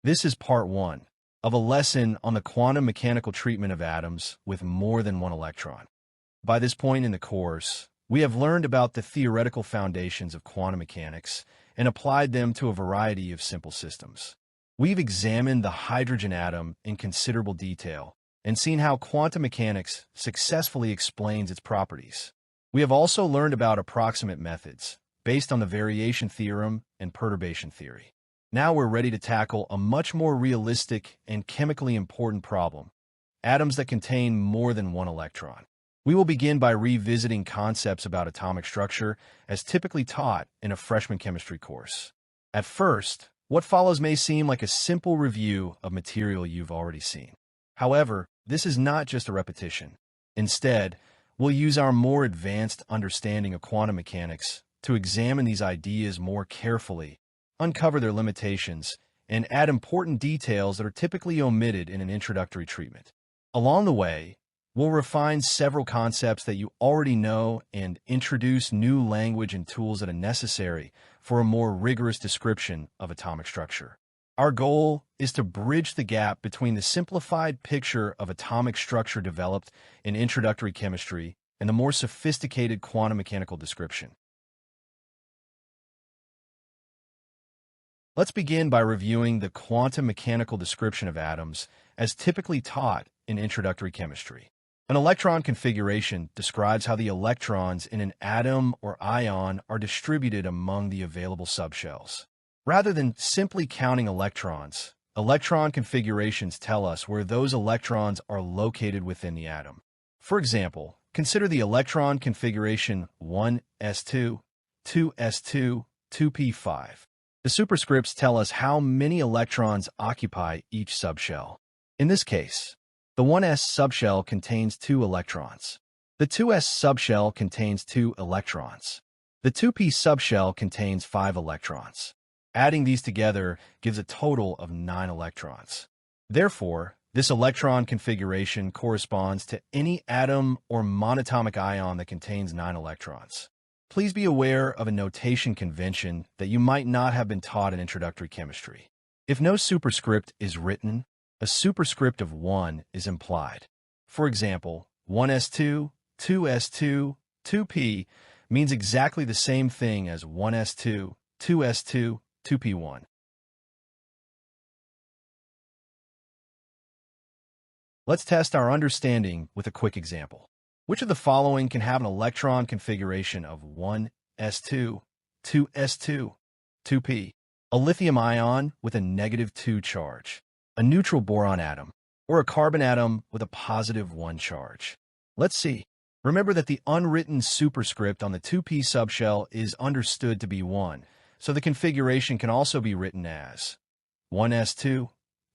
This is part 1 of a lesson on the quantum mechanical treatment of atoms with more than one electron. By this point in the course, we have learned about the theoretical foundations of quantum mechanics and applied them to a variety of simple systems. We've examined the hydrogen atom in considerable detail and seen how quantum mechanics successfully explains its properties. We have also learned about approximate methods based on the variation theorem and perturbation theory. Now we're ready to tackle a much more realistic and chemically important problem: atoms that contain more than one electron. We will begin by revisiting concepts about atomic structure as typically taught in a freshman chemistry course. At first, what follows may seem like a simple review of material you've already seen. However, this is not just a repetition. Instead, we'll use our more advanced understanding of quantum mechanics to examine these ideas more carefully, uncover their limitations, and add important details that are typically omitted in an introductory treatment. Along the way, we'll refine several concepts that you already know and introduce new language and tools that are necessary for a more rigorous description of atomic structure. Our goal is to bridge the gap between the simplified picture of atomic structure developed in introductory chemistry and the more sophisticated quantum mechanical description. Let's begin by reviewing the quantum mechanical description of atoms as typically taught in introductory chemistry. An electron configuration describes how the electrons in an atom or ion are distributed among the available subshells. Rather than simply counting electrons, electron configurations tell us where those electrons are located within the atom. For example, consider the electron configuration 1s2, 2s2, 2p5. The superscripts tell us how many electrons occupy each subshell. In this case, the 1s subshell contains 2 electrons. The 2s subshell contains 2 electrons. The 2p subshell contains 5 electrons. Adding these together gives a total of 9 electrons. Therefore, this electron configuration corresponds to any atom or monatomic ion that contains 9 electrons. Please be aware of a notation convention that you might not have been taught in introductory chemistry. If no superscript is written, a superscript of 1 is implied. For example, 1s2, 2s2, 2p means exactly the same thing as 1s2, 2s2, 2p1. Let's test our understanding with a quick example. Which of the following can have an electron configuration of 1s2, 2s2, 2p? A lithium ion with a -2 charge, a neutral boron atom, or a carbon atom with a +1 charge? Let's see. Remember that the unwritten superscript on the 2p subshell is understood to be 1, so the configuration can also be written as 1s2,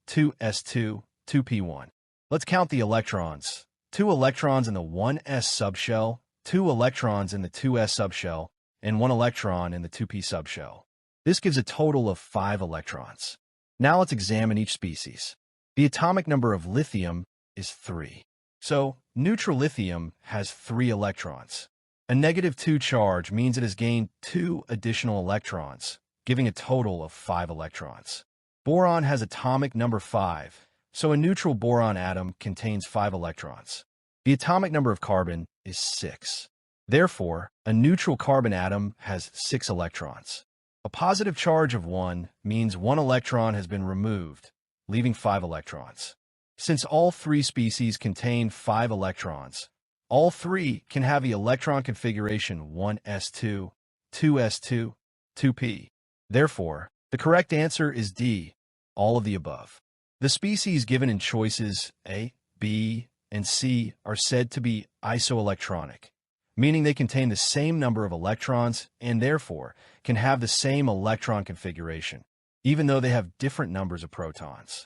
2s2, 2p1. Let's count the electrons. 2 electrons in the 1s subshell, 2 electrons in the 2s subshell, and 1 electron in the 2p subshell. This gives a total of 5 electrons. Now let's examine each species. The atomic number of lithium is 3. So, neutral lithium has 3 electrons. A -2 charge means it has gained 2 additional electrons, giving a total of 5 electrons. Boron has atomic number 5. So a neutral boron atom contains 5 electrons. The atomic number of carbon is 6. Therefore, a neutral carbon atom has 6 electrons. A positive charge of 1 means 1 electron has been removed, leaving 5 electrons. Since all 3 species contain 5 electrons, all 3 can have the electron configuration 1s2, 2s2, 2p. Therefore, the correct answer is D, all of the above. The species given in choices A, B, and C are said to be isoelectronic, meaning they contain the same number of electrons and therefore can have the same electron configuration, even though they have different numbers of protons.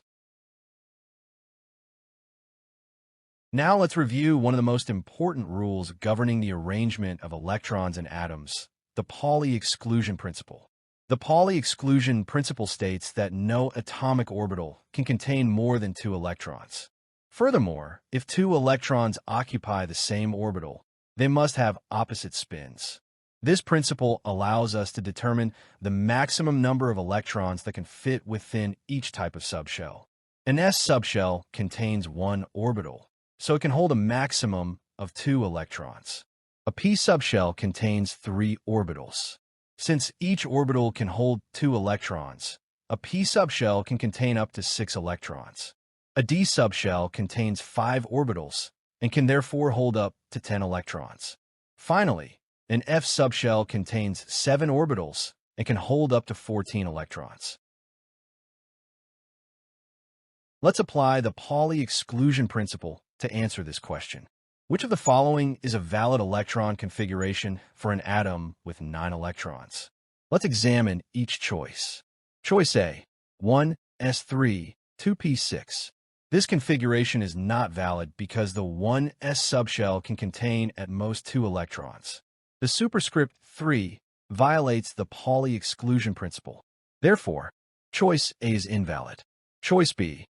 Now let's review one of the most important rules governing the arrangement of electrons in atoms, the Pauli exclusion principle. The Pauli exclusion principle states that no atomic orbital can contain more than 2 electrons. Furthermore, if 2 electrons occupy the same orbital, they must have opposite spins. This principle allows us to determine the maximum number of electrons that can fit within each type of subshell. An s subshell contains one orbital, so it can hold a maximum of 2 electrons. A p subshell contains 3 orbitals. Since each orbital can hold 2 electrons, a p subshell can contain up to 6 electrons. A d subshell contains 5 orbitals and can therefore hold up to 10 electrons. Finally, an f subshell contains 7 orbitals and can hold up to 14 electrons. Let's apply the Pauli exclusion principle to answer this question. Which of the following is a valid electron configuration for an atom with 9 electrons? Let's examine each choice. Choice A, 1s3, 2p6. This configuration is not valid because the 1s subshell can contain at most 2 electrons. The superscript 3 violates the Pauli exclusion principle. Therefore, choice A is invalid. Choice B,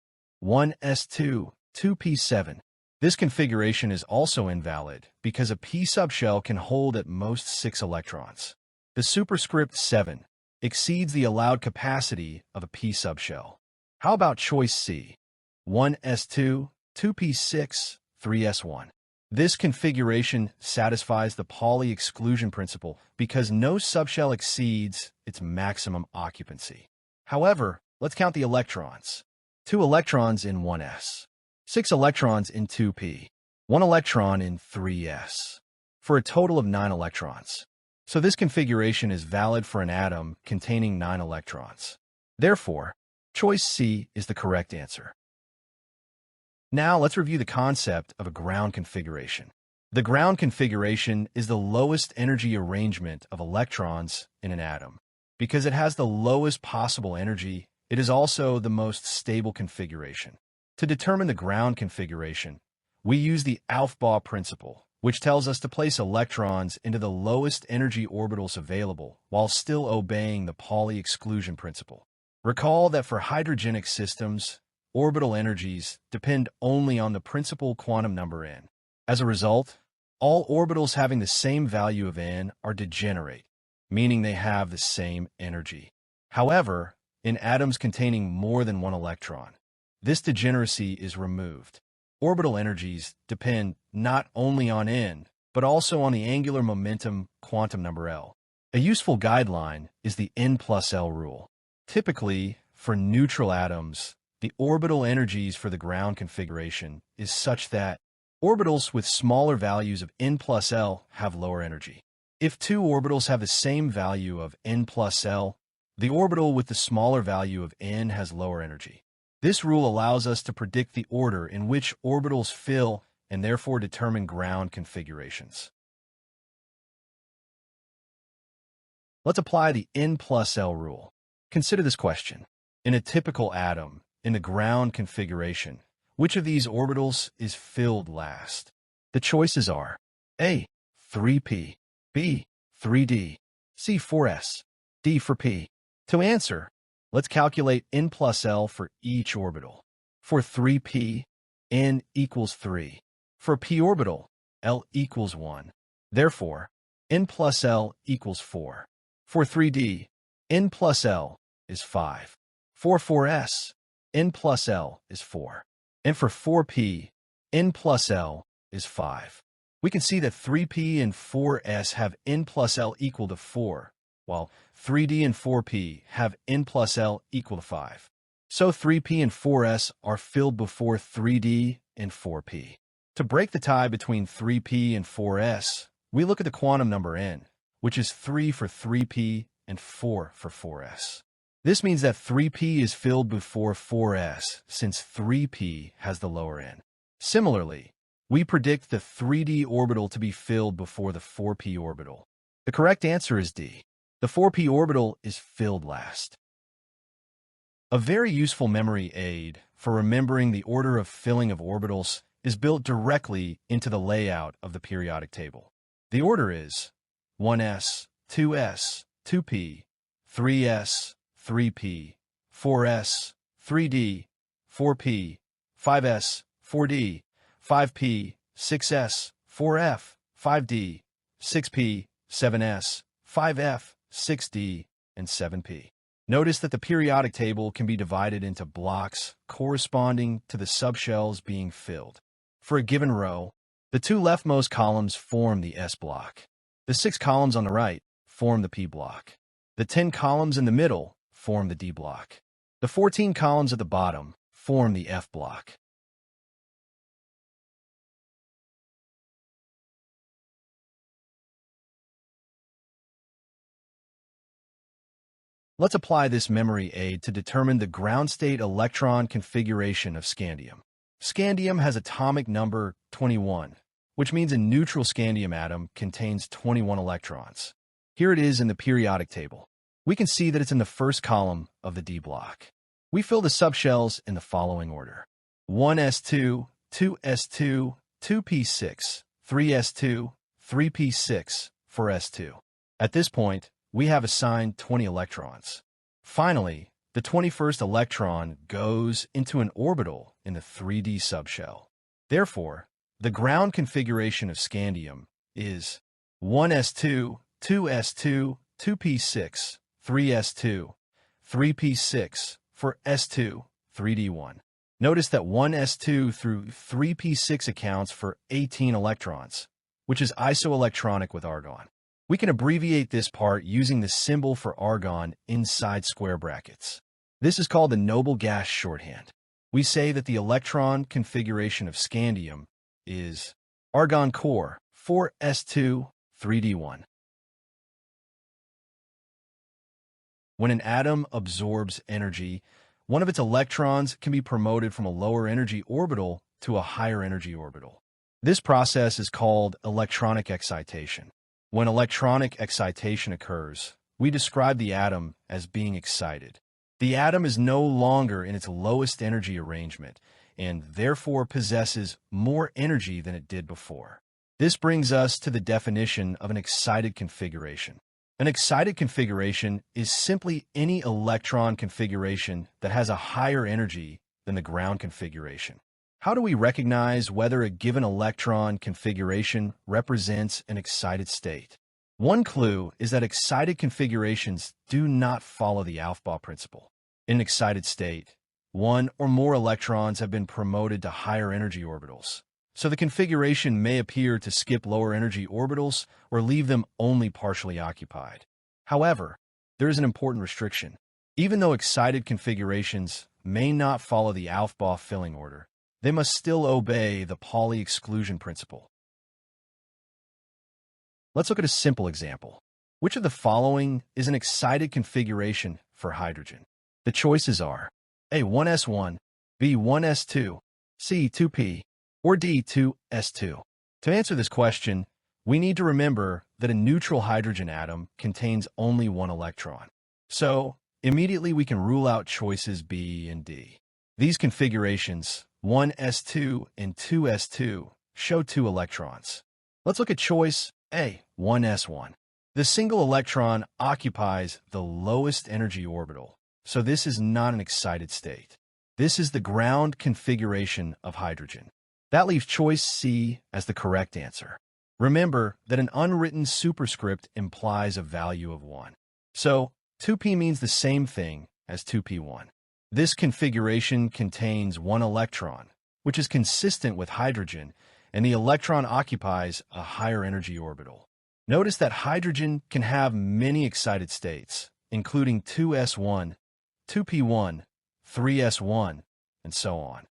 1s2, 2p7. This configuration is also invalid because a p subshell can hold at most 6 electrons. The superscript 7 exceeds the allowed capacity of a p subshell. How about choice C, 1s2, 2p6, 3s1? This configuration satisfies the Pauli exclusion principle because no subshell exceeds its maximum occupancy. However, let's count the electrons. 2 electrons in 1s, 6 electrons in 2p, 1 electron in 3s, for a total of 9 electrons. So this configuration is valid for an atom containing 9 electrons. Therefore, choice C is the correct answer. Now let's review the concept of a ground configuration. The ground configuration is the lowest energy arrangement of electrons in an atom. Because it has the lowest possible energy, it is also the most stable configuration. To determine the ground configuration, we use the Aufbau principle, which tells us to place electrons into the lowest energy orbitals available while still obeying the Pauli exclusion principle. Recall that for hydrogenic systems, orbital energies depend only on the principal quantum number n. As a result, all orbitals having the same value of n are degenerate, meaning they have the same energy. However, in atoms containing more than 1 electron, this degeneracy is removed. Orbital energies depend not only on n, but also on the angular momentum quantum number L. A useful guideline is the n plus L rule. Typically, for neutral atoms, the orbital energies for the ground configuration is such that orbitals with smaller values of n plus L have lower energy. If 2 orbitals have the same value of n plus L, the orbital with the smaller value of n has lower energy. This rule allows us to predict the order in which orbitals fill and therefore determine ground configurations. Let's apply the n plus L rule. Consider this question. In a typical atom, in the ground configuration, which of these orbitals is filled last? The choices are A, 3p, B, 3d, C, 4s, D for p. To answer, let's calculate n plus L for each orbital. For 3p, n equals 3. For p orbital, L equals 1. Therefore, n plus L equals 4. For 3d, n plus L is 5. For 4s, n plus L is 4. And for 4p, n plus L is 5. We can see that 3p and 4s have n plus L equal to 4, while 3d and 4p have n plus L equal to 5. So 3p and 4s are filled before 3d and 4p. To break the tie between 3p and 4s, we look at the quantum number n, which is 3 for 3p and 4 for 4s. This means that 3p is filled before 4s, since 3p has the lower n. Similarly, we predict the 3d orbital to be filled before the 4p orbital. The correct answer is D. The 4p orbital is filled last. A very useful memory aid for remembering the order of filling of orbitals is built directly into the layout of the periodic table. The order is 1s, 2s, 2p, 3s, 3p, 4s, 3d, 4p, 5s, 4d, 5p, 6s, 4f, 5d, 6p, 7s, 5f, 6d, and 7p. Notice that the periodic table can be divided into blocks corresponding to the subshells being filled. For a given row, the two leftmost columns form the S block. The 6 columns on the right form the P block. The 10 columns in the middle form the D block. The 14 columns at the bottom form the F block. Let's apply this memory aid to determine the ground state electron configuration of scandium. Scandium has atomic number 21, which means a neutral scandium atom contains 21 electrons. Here it is in the periodic table. We can see that it's in the first column of the D block. We fill the subshells in the following order: 1s2, 2s2, 2p6, 3s2, 3p6, 4s2. At this point, we have assigned 20 electrons. Finally, the 21st electron goes into an orbital in the 3d subshell. Therefore, the ground configuration of scandium is 1s2, 2s2, 2p6, 3s2, 3p6, for s2, 3d1. Notice that 1s2 through 3p6 accounts for 18 electrons, which is isoelectronic with argon. We can abbreviate this part using the symbol for argon inside square brackets. This is called the noble gas shorthand. We say that the electron configuration of scandium is argon core 4s2, 3d1. When an atom absorbs energy, one of its electrons can be promoted from a lower energy orbital to a higher energy orbital. This process is called electronic excitation. When electronic excitation occurs, we describe the atom as being excited. The atom is no longer in its lowest energy arrangement and therefore possesses more energy than it did before. This brings us to the definition of an excited configuration. An excited configuration is simply any electron configuration that has a higher energy than the ground configuration. How do we recognize whether a given electron configuration represents an excited state? One clue is that excited configurations do not follow the Aufbau principle. In an excited state, one or more electrons have been promoted to higher energy orbitals, so the configuration may appear to skip lower energy orbitals or leave them only partially occupied. However, there is an important restriction. Even though excited configurations may not follow the Aufbau filling order, they must still obey the Pauli exclusion principle. Let's look at a simple example. Which of the following is an excited configuration for hydrogen? The choices are A, 1s1, B, 1s2, C, 2p, or D, 2s2. To answer this question, we need to remember that a neutral hydrogen atom contains only one electron. So, immediately we can rule out choices B and D. These configurations, 1s2 and 2s2, show 2 electrons. Let's look at choice A, 1s1. The single electron occupies the lowest energy orbital, so this is not an excited state. This is the ground configuration of hydrogen. That leaves choice C as the correct answer. Remember that an unwritten superscript implies a value of 1. So, 2p means the same thing as 2p1. This configuration contains 1 electron, which is consistent with hydrogen, and the electron occupies a higher energy orbital. Notice that hydrogen can have many excited states, including 2s1, 2p1, 3s1, and so on.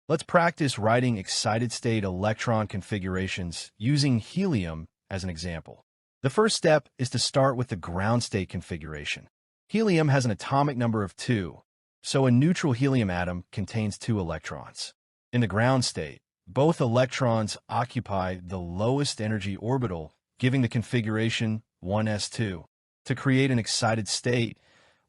Let's practice writing excited state electron configurations using helium as an example. The first step is to start with the ground state configuration. Helium has an atomic number of 2, so a neutral helium atom contains 2 electrons. In the ground state, both electrons occupy the lowest energy orbital, giving the configuration 1s2. To create an excited state,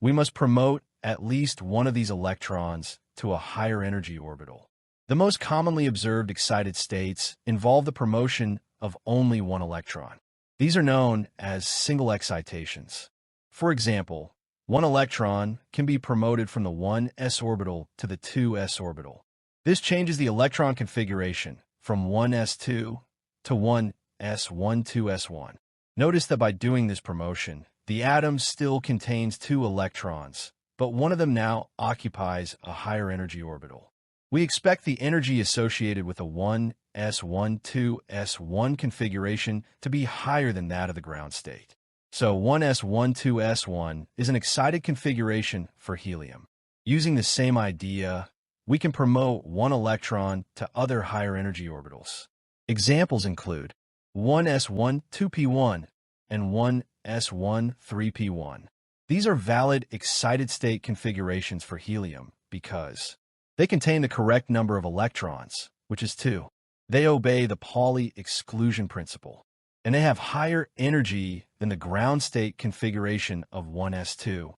we must promote at least one of these electrons to a higher energy orbital. The most commonly observed excited states involve the promotion of only one electron. These are known as single excitations. For example, one electron can be promoted from the 1s orbital to the 2s orbital. This changes the electron configuration from 1s2 to 1 1s12s1. Notice that by doing this promotion, the atom still contains 2 electrons, but one of them now occupies a higher energy orbital. We expect the energy associated with a 1s12s1 configuration to be higher than that of the ground state. So 1s12s1 is an excited configuration for helium. Using the same idea, we can promote one electron to other higher energy orbitals. Examples include 1s12p1 and 1s13p1. These are valid excited state configurations for helium because they contain the correct number of electrons, which is 2. They obey the Pauli exclusion principle, and they have higher energy than the ground state configuration of 1s2.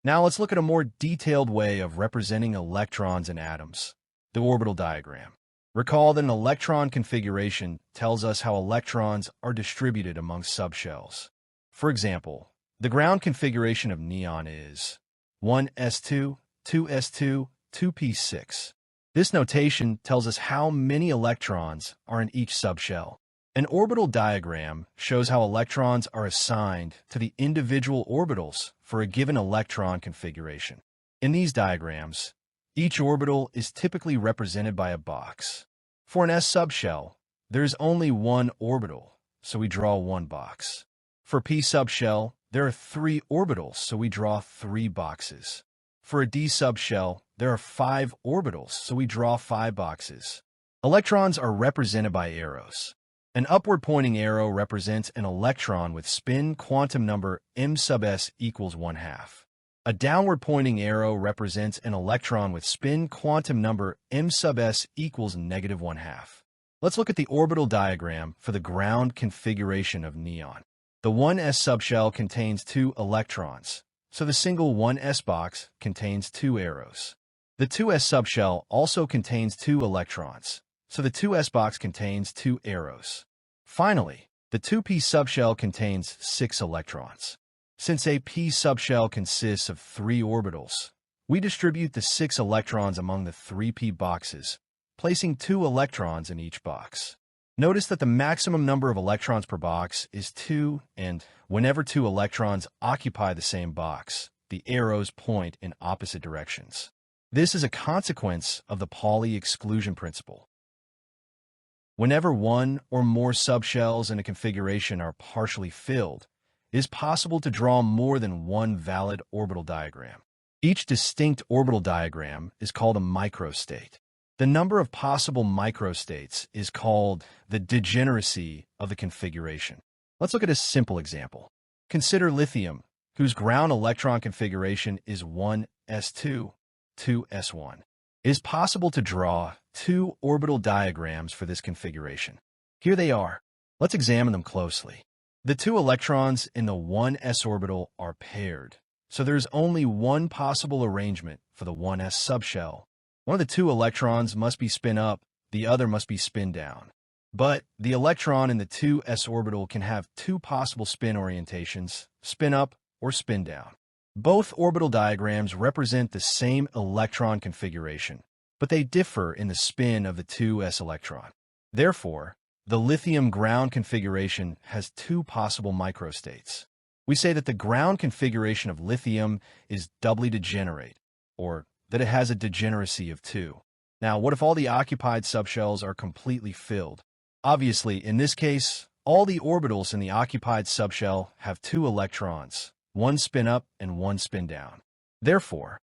Now let's look at a more detailed way of representing electrons in atoms, the orbital diagram. Recall that an electron configuration tells us how electrons are distributed among subshells. For example, the ground configuration of neon is 1s2, 2s2, 2p6. This notation tells us how many electrons are in each subshell. An orbital diagram shows how electrons are assigned to the individual orbitals for a given electron configuration. In these diagrams, each orbital is typically represented by a box. For an s subshell, there is only one orbital, so we draw one box. For p subshell, there are 3 orbitals, so we draw 3 boxes. For a d subshell, there are 5 orbitals, so we draw 5 boxes. Electrons are represented by arrows. An upward-pointing arrow represents an electron with spin quantum number m sub s equals 1/2. A downward-pointing arrow represents an electron with spin quantum number m sub s equals -1/2. Let's look at the orbital diagram for the ground configuration of neon. The 1s subshell contains 2 electrons, so the single 1s box contains 2 arrows. The 2s subshell also contains 2 electrons, so the 2s box contains 2 arrows. Finally, the 2p subshell contains 6 electrons. Since a p subshell consists of 3 orbitals, we distribute the 6 electrons among the 3p boxes, placing 2 electrons in each box. Notice that the maximum number of electrons per box is 2, and whenever 2 electrons occupy the same box, the arrows point in opposite directions. This is a consequence of the Pauli exclusion principle. Whenever one or more subshells in a configuration are partially filled, it is possible to draw more than one valid orbital diagram. Each distinct orbital diagram is called a microstate. The number of possible microstates is called the degeneracy of the configuration. Let's look at a simple example. Consider lithium, whose ground electron configuration is 1s2, 2s1. It is possible to draw 2 orbital diagrams for this configuration. Here they are. Let's examine them closely. The 2 electrons in the 1s orbital are paired, so there is only one possible arrangement for the 1s subshell. One of the 2 electrons must be spin up, the other must be spin down. But the electron in the 2s orbital can have 2 possible spin orientations, spin up or spin down. Both orbital diagrams represent the same electron configuration, but they differ in the spin of the 2s electron. Therefore, the lithium ground configuration has 2 possible microstates. We say that the ground configuration of lithium is doubly degenerate, or that it has a degeneracy of 2. Now, what if all the occupied subshells are completely filled? Obviously, in this case, all the orbitals in the occupied subshell have 2 electrons, one spin up and one spin down. Therefore,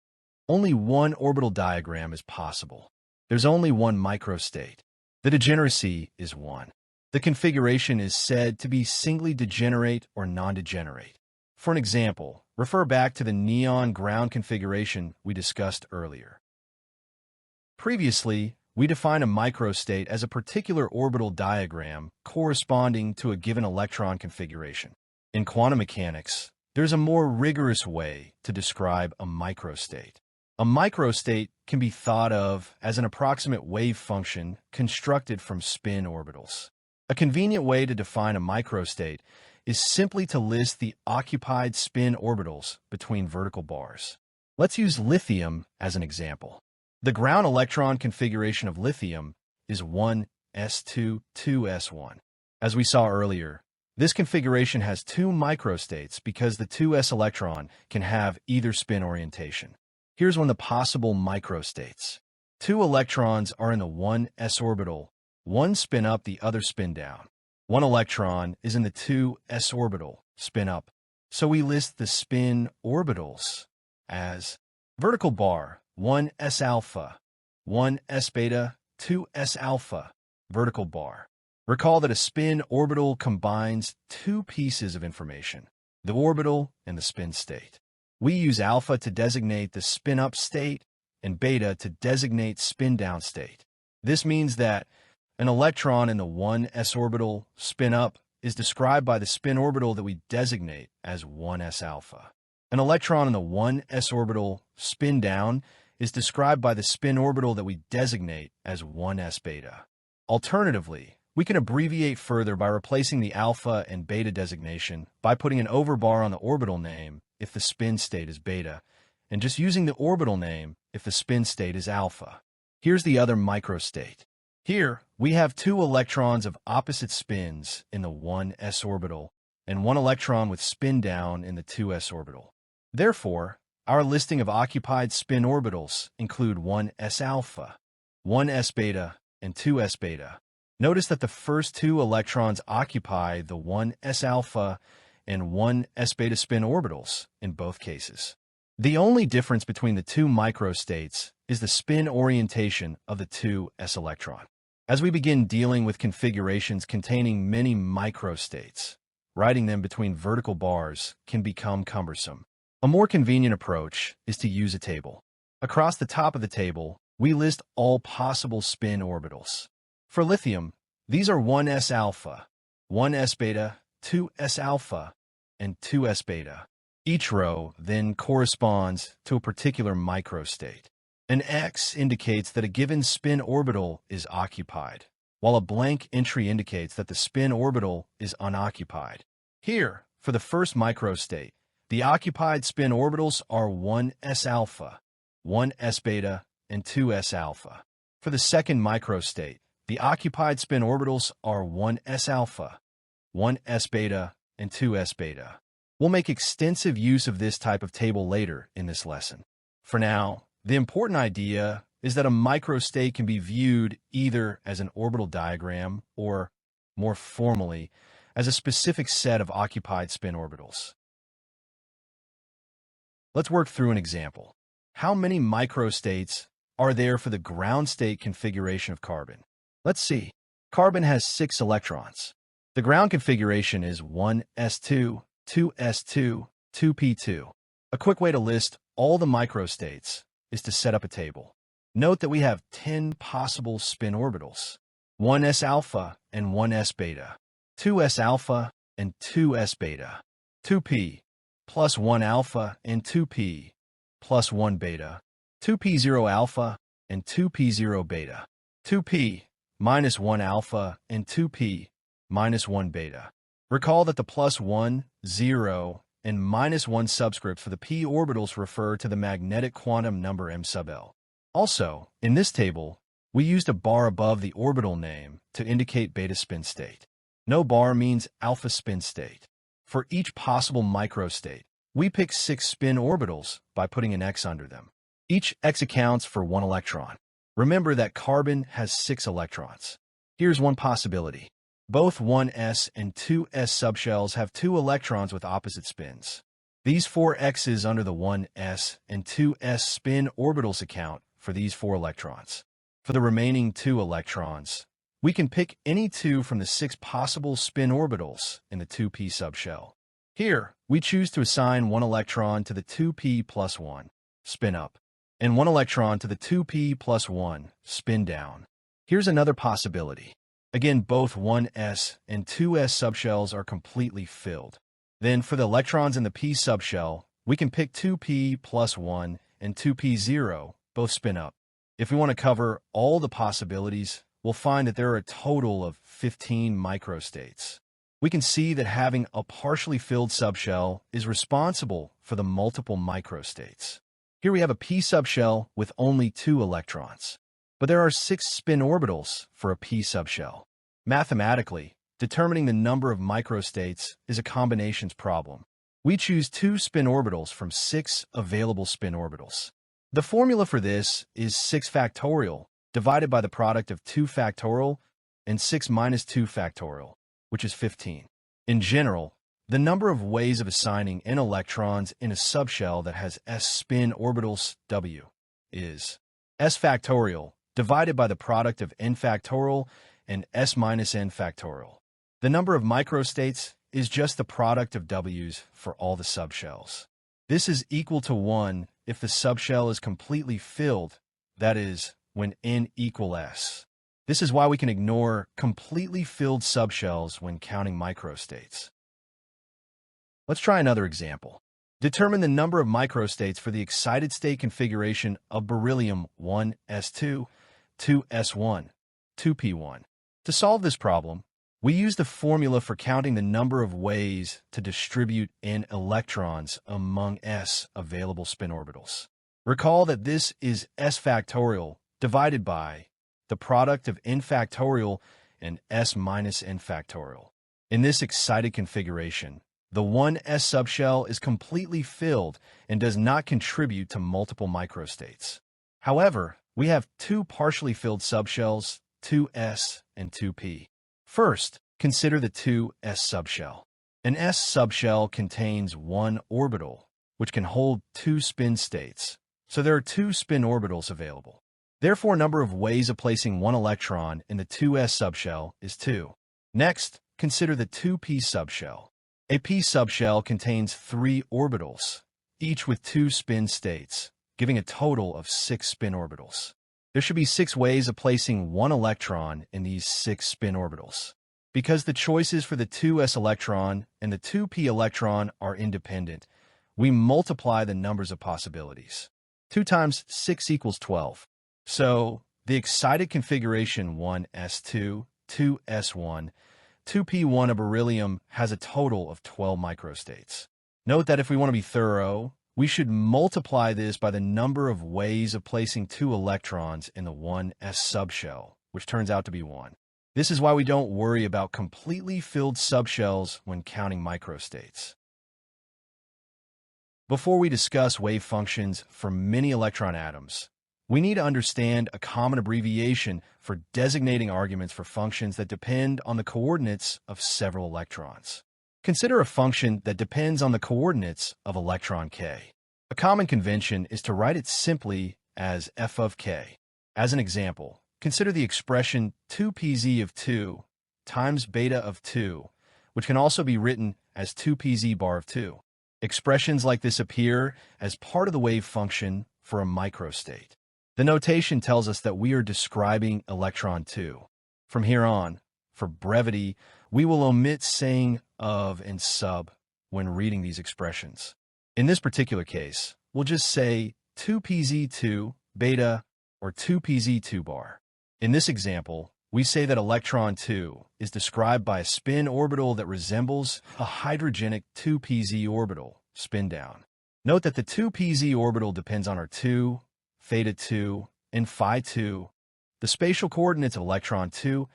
only one orbital diagram is possible. There's only one microstate. The degeneracy is 1. The configuration is said to be singly degenerate or non-degenerate. For an example, refer back to the neon ground configuration we discussed earlier. Previously, we defined a microstate as a particular orbital diagram corresponding to a given electron configuration. In quantum mechanics, there's a more rigorous way to describe a microstate. A microstate can be thought of as an approximate wave function constructed from spin orbitals. A convenient way to define a microstate is simply to list the occupied spin orbitals between vertical bars. Let's use lithium as an example. The ground electron configuration of lithium is 1s2, 2s1. As we saw earlier, this configuration has two microstates because the 2s electron can have either spin orientation. Here's one of the possible microstates. Two electrons are in the 1s orbital, one spin up, the other spin down. One electron is in the 2s orbital, spin up. So we list the spin orbitals as vertical bar, 1s alpha, 1s beta, 2s alpha, vertical bar. Recall that a spin orbital combines two pieces of information, the orbital and the spin state. We use alpha to designate the spin-up state and beta to designate spin-down state. This means that an electron in the 1s orbital spin-up is described by the spin orbital that we designate as 1s alpha. An electron in the 1s orbital spin-down is described by the spin orbital that we designate as 1s beta. Alternatively, we can abbreviate further by replacing the alpha and beta designation by putting an overbar on the orbital name if the spin state is beta, and just using the orbital name if the spin state is alpha. Here's the other microstate. Here, we have two electrons of opposite spins in the 1s orbital and one electron with spin down in the 2s orbital. Therefore, our listing of occupied spin orbitals include 1s alpha, 1s beta, and 2s beta. Notice that the first two electrons occupy the 1s alpha and 1s beta spin orbitals in both cases. The only difference between the two microstates is the spin orientation of the 2s electron. As we begin dealing with configurations containing many microstates, writing them between vertical bars can become cumbersome. A more convenient approach is to use a table. Across the top of the table, we list all possible spin orbitals. For lithium, these are 1s alpha, 1s beta, 2s alpha, and 2s beta. Each row then corresponds to a particular microstate. An X indicates that a given spin orbital is occupied, while a blank entry indicates that the spin orbital is unoccupied. Here, for the first microstate, the occupied spin orbitals are 1s alpha, 1s beta, and 2s alpha. For the second microstate, the occupied spin orbitals are 1s alpha, 1s beta, and 2s beta. We'll make extensive use of this type of table later in this lesson. For now, the important idea is that a microstate can be viewed either as an orbital diagram or, more formally, as a specific set of occupied spin orbitals. Let's work through an example. How many microstates are there for the ground state configuration of carbon? Let's see. Carbon has 6 electrons. The ground configuration is 1s2, 2s2, 2p2. A quick way to list all the microstates is to set up a table. Note that we have 10 possible spin orbitals, 1s alpha and 1s beta, 2s alpha and 2s beta, 2p plus 1 alpha and 2p plus 1 beta, 2p0 alpha and 2p0 beta, 2p minus 1 alpha and 2p minus 1 beta. Recall that the plus 1, 0, and minus 1 subscripts for the p orbitals refer to the magnetic quantum number m sub L. Also, in this table, we used a bar above the orbital name to indicate beta spin state. No bar means alpha spin state. For each possible microstate, we pick 6 spin orbitals by putting an X under them. Each X accounts for 1 electron. Remember that carbon has 6 electrons. Here's one possibility. Both 1s and 2s subshells have 2 electrons with opposite spins. These 4 X's under the 1s and 2s spin orbitals account for these 4 electrons. For the remaining 2 electrons, we can pick any 2 from the 6 possible spin orbitals in the 2p subshell. Here, we choose to assign 1 electron to the 2p plus 1, spin up, and 1 electron to the 2p plus 1, spin down. Here's another possibility. Again, both 1s and 2s subshells are completely filled. Then, for the electrons in the p subshell, we can pick 2p plus 1 and 2p0, both spin up. If we want to cover all the possibilities, we'll find that there are a total of 15 microstates. We can see that having a partially filled subshell is responsible for the multiple microstates. Here we have a p subshell with only 2 electrons. But there are 6 spin orbitals for a p subshell. Mathematically, determining the number of microstates is a combinations problem. We choose 2 spin orbitals from 6 available spin orbitals. The formula for this is 6 factorial divided by the product of 2 factorial and 6 minus 2 factorial, which is 15. In general, the number of ways of assigning n electrons in a subshell that has s spin orbitals w is s factorial divided by the product of n factorial and s minus n factorial. The number of microstates is just the product of w's for all the subshells. This is equal to 1 if the subshell is completely filled, that is, when n equal s. This is why we can ignore completely filled subshells when counting microstates. Let's try another example. Determine the number of microstates for the excited state configuration of beryllium 1s2, 2s1, 2p1. To solve this problem, we use the formula for counting the number of ways to distribute n electrons among s available spin orbitals. Recall that this is s factorial divided by the product of n factorial and s minus n factorial. In this excited configuration, the 1s subshell is completely filled and does not contribute to multiple microstates. However, we have 2 partially filled subshells, 2s and 2p. First, consider the 2s subshell. An s subshell contains 1 orbital, which can hold 2 spin states, so there are 2 spin orbitals available. Therefore, number of ways of placing 1 electron in the 2s subshell is 2. Next, consider the 2p subshell. A p subshell contains 3 orbitals, each with 2 spin states, giving a total of 6 spin orbitals. There should be 6 ways of placing 1 electron in these 6 spin orbitals. Because the choices for the 2s electron and the 2p electron are independent, we multiply the numbers of possibilities. 2 times 6 equals 12. So, the excited configuration 1s2, 2s1, 2p1 of beryllium has a total of 12 microstates. Note that if we want to be thorough, we should multiply this by the number of ways of placing 2 electrons in the 1s subshell, which turns out to be 1. This is why we don't worry about completely filled subshells when counting microstates. Before we discuss wave functions for many electron atoms, we need to understand a common abbreviation for designating arguments for functions that depend on the coordinates of several electrons. Consider a function that depends on the coordinates of electron k. A common convention is to write it simply as f of k. As an example, consider the expression 2pz of 2 times beta of 2, which can also be written as 2pz bar of 2. Expressions like this appear as part of the wave function for a microstate. The notation tells us that we are describing electron 2. From here on, for brevity, we will omit saying of and sub when reading these expressions. In this particular case, we'll just say 2pz2 beta or 2pz2 bar. In this example, we say that electron 2 is described by a spin orbital that resembles a hydrogenic 2pz orbital, spin down. Note that the 2pz orbital depends on our 2, theta 2, and phi 2. The spatial coordinates of electron 2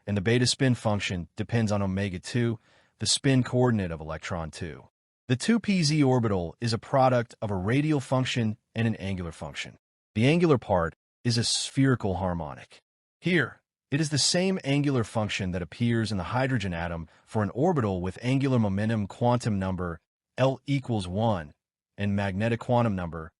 and the beta spin function depends on omega 2, the spin coordinate of electron 2. The 2pz orbital is a product of a radial function and an angular function. The angular part is a spherical harmonic. Here, it is the same angular function that appears in the hydrogen atom for an orbital with angular momentum quantum number L equals 1 and magnetic quantum number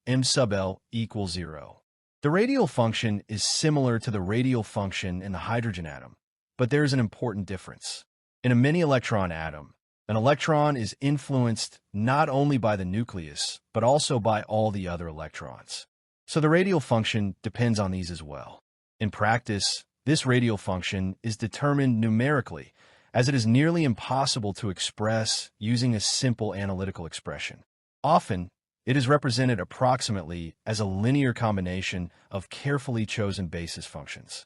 m sub L equals 0. The radial function is similar to the radial function in the hydrogen atom, but there is an important difference. In a many-electron atom, an electron is influenced not only by the nucleus, but also by all the other electrons. So the radial function depends on these as well. In practice, this radial function is determined numerically, as it is nearly impossible to express using a simple analytical expression. Often, it is represented approximately as a linear combination of carefully chosen basis functions.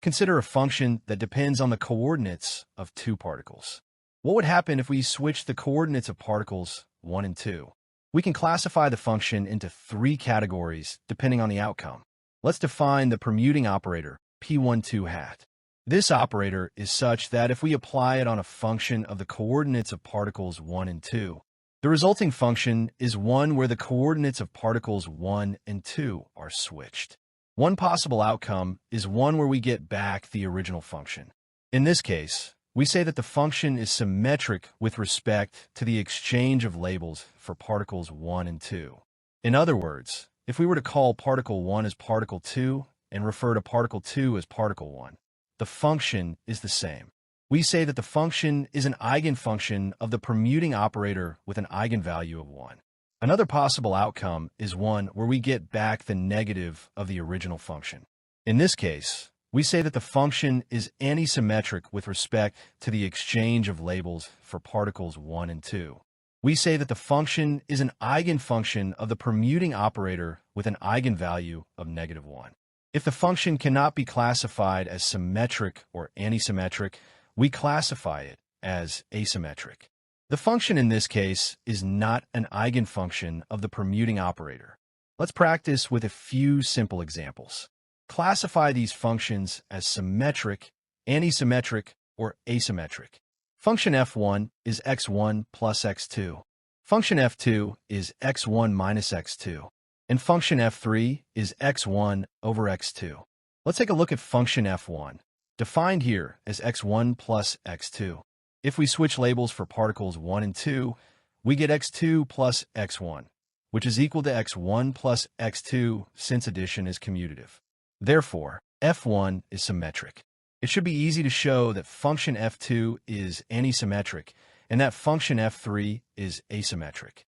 Consider a function that depends on the coordinates of 2 particles. What would happen if we switched the coordinates of particles 1 and 2? We can classify the function into three categories depending on the outcome. Let's define the permuting operator, p12 hat. This operator is such that if we apply it on a function of the coordinates of particles 1 and 2, the resulting function is one where the coordinates of particles 1 and 2 are switched. One possible outcome is one where we get back the original function. In this case, we say that the function is symmetric with respect to the exchange of labels for particles 1 and 2. In other words, if we were to call particle 1 as particle 2 and refer to particle 2 as particle 1, the function is the same. We say that the function is an eigenfunction of the permuting operator with an eigenvalue of 1. Another possible outcome is one where we get back the negative of the original function. In this case, we say that the function is anisymmetric with respect to the exchange of labels for particles 1 and 2. We say that the function is an eigenfunction of the permuting operator with an eigenvalue of -1. If the function cannot be classified as symmetric or anisymmetric, we classify it as asymmetric. The function in this case is not an eigenfunction of the permuting operator. Let's practice with a few simple examples. Classify these functions as symmetric, anisymmetric, or asymmetric. Function f1 is x1 plus x2. Function f2 is x1 minus x2. And function f3 is x1 over x2. Let's take a look at function f1, defined here as x1 plus x2. If we switch labels for particles 1 and 2, we get x2 plus x1, which is equal to x1 plus x2 since addition is commutative. Therefore, f1 is symmetric. It should be easy to show that function f2 is anisymmetric and that function f3 is asymmetric.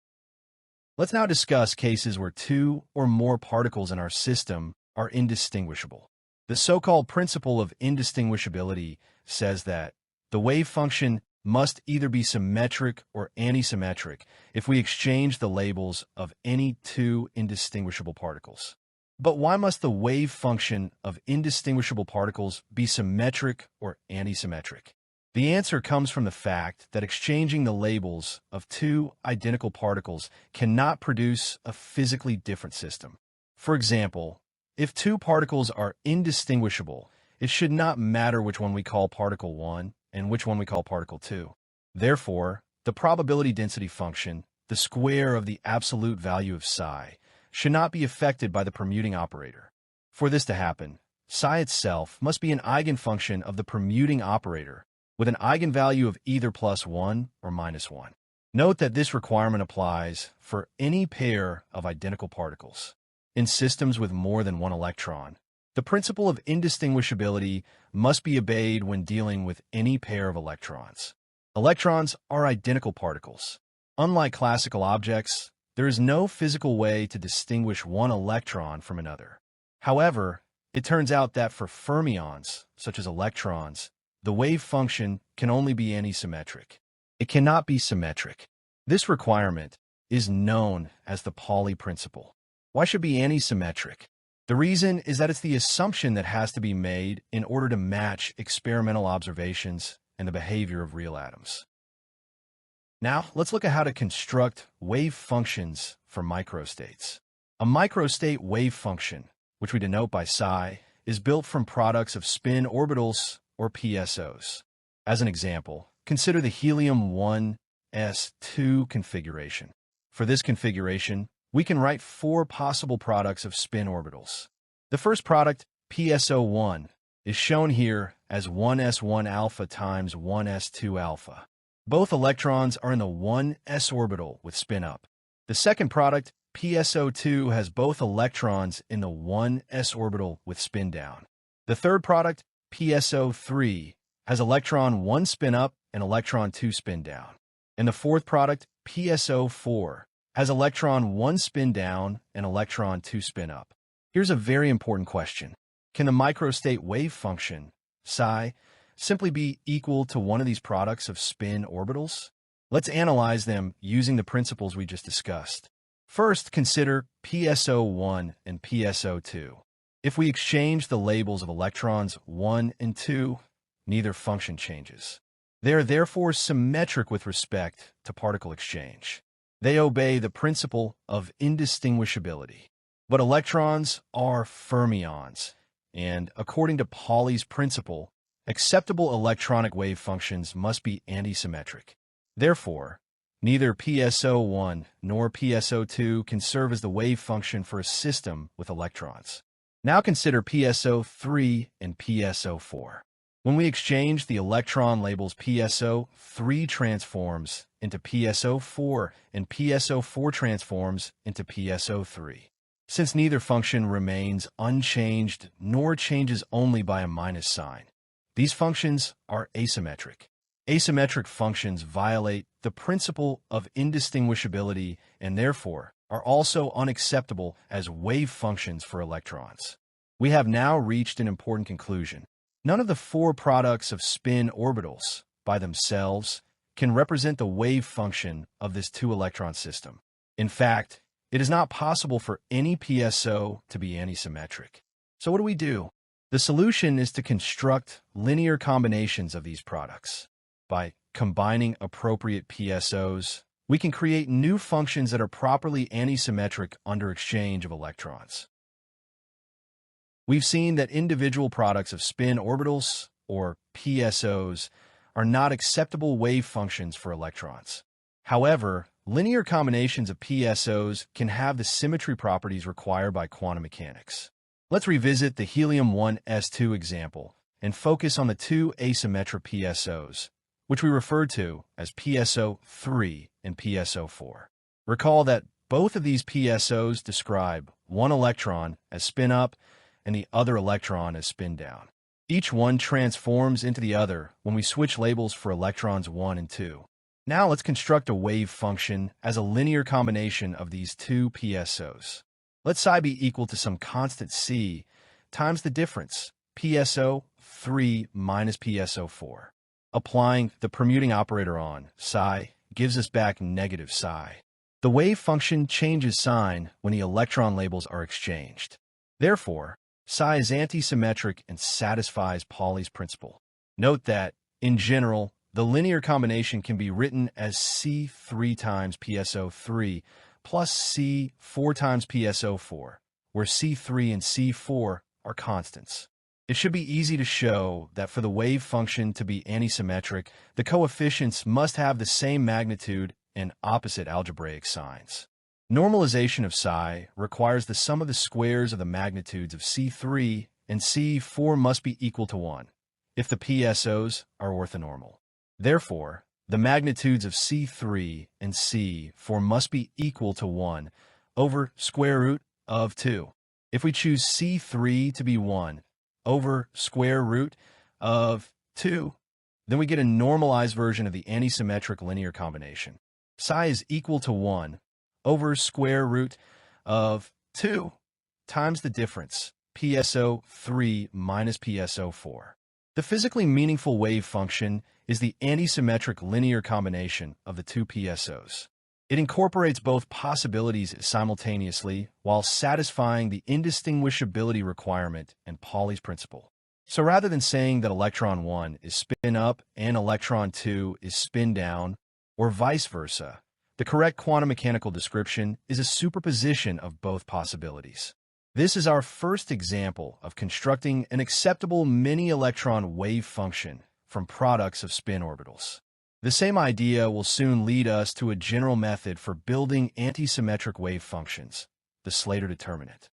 Let's now discuss cases where two or more particles in our system are indistinguishable. The so-called principle of indistinguishability says that the wave function must either be symmetric or anisymmetric if we exchange the labels of any two indistinguishable particles. But why must the wave function of indistinguishable particles be symmetric or anisymmetric? The answer comes from the fact that exchanging the labels of two identical particles cannot produce a physically different system. For example, if two particles are indistinguishable, it should not matter which one we call particle 1 and which one we call particle 2. Therefore, the probability density function, the square of the absolute value of psi, should not be affected by the permuting operator. For this to happen, psi itself must be an eigenfunction of the permuting operator with an eigenvalue of either +1 or -1. Note that this requirement applies for any pair of identical particles. In systems with more than one electron, the principle of indistinguishability must be obeyed when dealing with any pair of electrons. Electrons are identical particles. Unlike classical objects, there is no physical way to distinguish one electron from another. However, it turns out that for fermions, such as electrons, the wave function can only be anisymmetric. It cannot be symmetric. This requirement is known as the Pauli principle. Why should it be anisymmetric? The reason is that it's the assumption that has to be made in order to match experimental observations and the behavior of real atoms. Now, let's look at how to construct wave functions for microstates. A microstate wave function, which we denote by psi, is built from products of spin orbitals or PSOs. As an example, consider the helium-1s2 configuration. For this configuration, we can write four possible products of spin orbitals. The first product, PSO1, is shown here as 1s1 alpha times 1s2 alpha. Both electrons are in the 1s orbital with spin up. The second product, PSO2, has both electrons in the 1s orbital with spin down. The third product, PSO3, has electron 1 spin up and electron 2 spin down. And the fourth product, PSO4, has electron 1 spin down and electron 2 spin up. Here's a very important question. Can the microstate wave function, psi, simply be equal to one of these products of spin orbitals? Let's analyze them using the principles we just discussed. First, consider PSO1 and PSO2. If we exchange the labels of electrons 1 and 2, neither function changes. They are therefore symmetric with respect to particle exchange. They obey the principle of indistinguishability. But electrons are fermions, and according to Pauli's principle, acceptable electronic wave functions must be antisymmetric. Therefore, neither PSO1 nor PSO2 can serve as the wave function for a system with electrons. Now consider PSO3 and PSO4. When we exchange the electron labels, PSO3 transforms into PSO4 and PSO4 transforms into PSO3. Since neither function remains unchanged nor changes only by a minus sign, these functions are asymmetric. Asymmetric functions violate the principle of indistinguishability and therefore are also unacceptable as wave functions for electrons. We have now reached an important conclusion. None of the four products of spin orbitals, by themselves, can represent the wave function of this two-electron system. In fact, it is not possible for any PSO to be antisymmetric. So what do? The solution is to construct linear combinations of these products. By combining appropriate PSOs, we can create new functions that are properly antisymmetric under exchange of electrons. We've seen that individual products of spin orbitals, or PSOs, are not acceptable wave functions for electrons. However, linear combinations of PSOs can have the symmetry properties required by quantum mechanics. Let's revisit the helium-1s2 example and focus on the two asymmetric PSOs, which we refer to as PSO3 and PSO4. Recall that both of these PSOs describe one electron as spin up and the other electron as spin down. Each one transforms into the other when we switch labels for electrons 1 and 2. Now let's construct a wave function as a linear combination of these two PSOs. Let psi be equal to some constant c times the difference, PSO3 minus PSO4. Applying the permuting operator on psi gives us back negative psi. The wave function changes sign when the electron labels are exchanged. Therefore, psi is antisymmetric and satisfies Pauli's principle. Note that, in general, the linear combination can be written as C3 times PSO3 plus C4 times PSO4, where C3 and C4 are constants. It should be easy to show that for the wave function to be antisymmetric, the coefficients must have the same magnitude and opposite algebraic signs. Normalization of psi requires the sum of the squares of the magnitudes of C3 and C4 must be equal to 1 if the PSOs are orthonormal. Therefore, the magnitudes of C3 and C4 must be equal to 1 over square root of 2. If we choose C3 to be 1 over square root of 2, then we get a normalized version of the antisymmetric linear combination. Psi is equal to 1 over square root of 2 times the difference, PSO3 minus PSO4. The physically meaningful wave function is the antisymmetric linear combination of the two PSOs. It incorporates both possibilities simultaneously while satisfying the indistinguishability requirement and Pauli's principle. So rather than saying that electron 1 is spin up and electron 2 is spin down, or vice versa, the correct quantum mechanical description is a superposition of both possibilities. This is our first example of constructing an acceptable mini-electron wave function from products of spin orbitals. The same idea will soon lead us to a general method for building antisymmetric wave functions, the Slater determinant.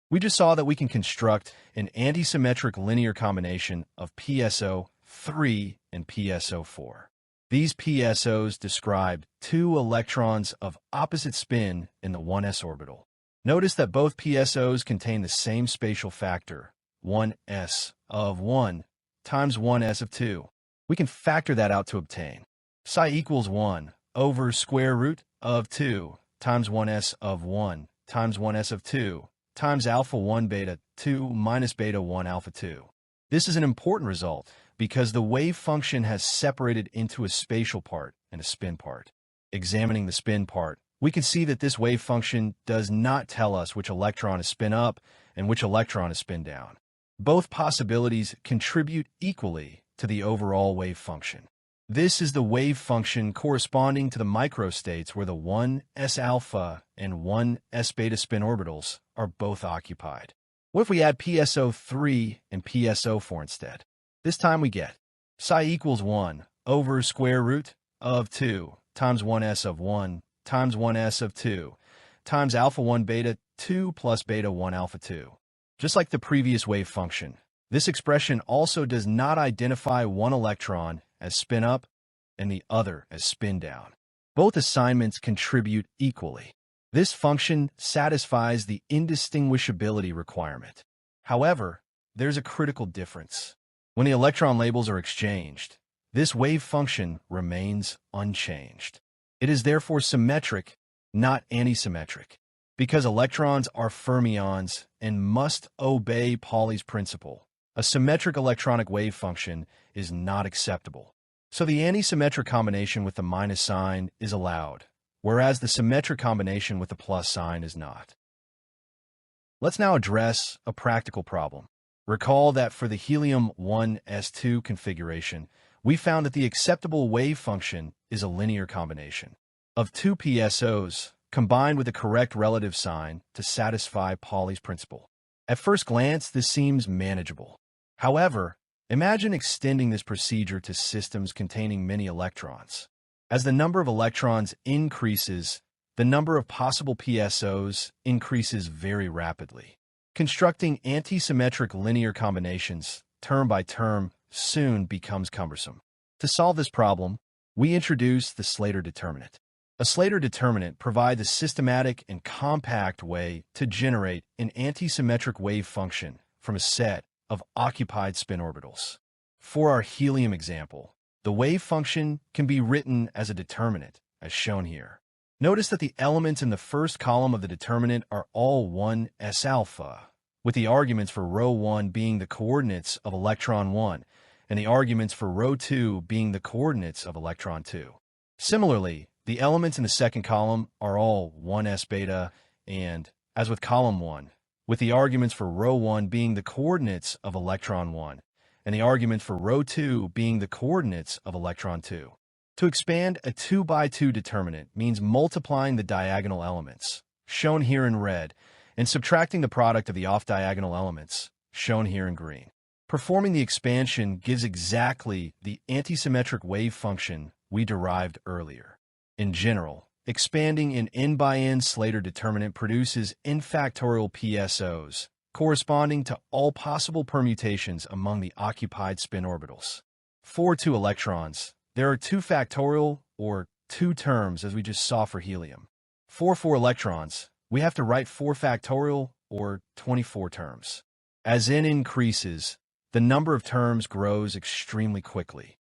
We just saw that we can construct an antisymmetric linear combination of PSO3 and PSO4. These PSOs describe two electrons of opposite spin in the 1s orbital. Notice that both PSOs contain the same spatial factor, 1s of 1 times 1s of 2. We can factor that out to obtain psi equals 1 over square root of 2 times 1s of 1 times 1s of 2 times alpha 1 beta 2 minus beta 1 alpha 2. This is an important result because the wave function has separated into a spatial part and a spin part. Examining the spin part, we can see that this wave function does not tell us which electron is spin up and which electron is spin down. Both possibilities contribute equally to the overall wave function. This is the wave function corresponding to the microstates where the 1s alpha and 1s beta spin orbitals are both occupied. What if we add PSO3 and PSO4 instead? This time we get psi equals 1 over square root of 2 times 1s of 1 times 1s of 2 times alpha 1 beta 2 plus beta 1 alpha 2. Just like the previous wave function, this expression also does not identify one electron as spin up and the other as spin down. Both assignments contribute equally. This function satisfies the indistinguishability requirement. However, there's a critical difference. When the electron labels are exchanged, this wave function remains unchanged. It is therefore symmetric, not antisymmetric, because electrons are fermions and must obey Pauli's principle. A symmetric electronic wave function is not acceptable. So the antisymmetric combination with the minus sign is allowed, whereas the symmetric combination with the plus sign is not. Let's now address a practical problem. Recall that for the helium-1s2 configuration, we found that the acceptable wave function is a linear combination of two PSOs combined with the correct relative sign to satisfy Pauli's principle. At first glance, this seems manageable. However, imagine extending this procedure to systems containing many electrons. As the number of electrons increases, the number of possible PSOs increases very rapidly. Constructing antisymmetric linear combinations, term by term, soon becomes cumbersome. To solve this problem, we introduce the Slater determinant. A Slater determinant provides a systematic and compact way to generate an antisymmetric wave function from a set of occupied spin orbitals. For our helium example, the wave function can be written as a determinant, as shown here. Notice that the elements in the first column of the determinant are all 1s alpha, with the arguments for row 1 being the coordinates of electron 1, and the arguments for row 2 being the coordinates of electron 2. Similarly, the elements in the second column are all 1s beta and, as with column 1, with the arguments for row 1 being the coordinates of electron 1, and the arguments for row 2 being the coordinates of electron 2. To expand a 2 by 2 determinant means multiplying the diagonal elements, shown here in red, and subtracting the product of the off-diagonal elements, shown here in green. Performing the expansion gives exactly the antisymmetric wave function we derived earlier. In general, expanding an n by n Slater determinant produces n factorial PSOs, corresponding to all possible permutations among the occupied spin orbitals. For 2 electrons, there are 2 factorial, or 2 terms, as we just saw for helium. For 4 electrons, we have to write 4 factorial, or 24 terms. As n increases, the number of terms grows extremely quickly.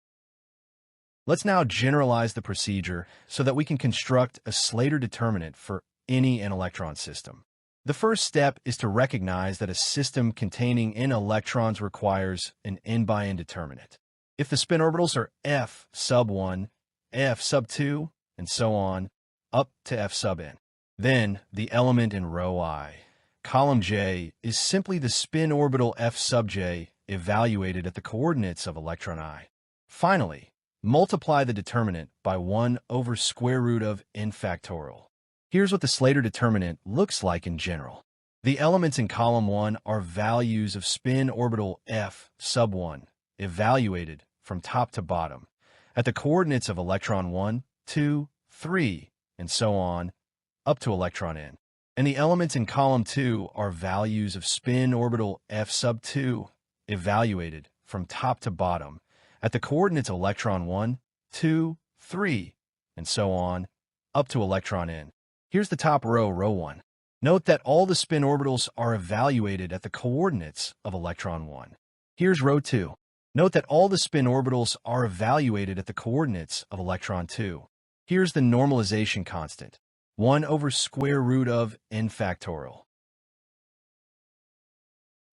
Let's now generalize the procedure so that we can construct a Slater determinant for any n-electron system. The first step is to recognize that a system containing n electrons requires an n by n determinant. If the spin orbitals are f sub 1, f sub 2, and so on, up to f sub n, then the element in row I, column j, is simply the spin orbital f sub j evaluated at the coordinates of electron I. Finally, multiply the determinant by 1 over square root of n factorial. Here's what the Slater determinant looks like in general. The elements in column 1 are values of spin orbital f sub 1, evaluated from top to bottom, at the coordinates of electron 1, 2, 3, and so on, up to electron n. And the elements in column 2 are values of spin orbital f sub 2, evaluated from top to bottom, at the coordinates of electron 1, 2, 3, and so on, up to electron n. Here's the top row, row 1. Note that all the spin orbitals are evaluated at the coordinates of electron 1. Here's row 2. Note that all the spin orbitals are evaluated at the coordinates of electron 2. Here's the normalization constant, 1 over square root of n factorial.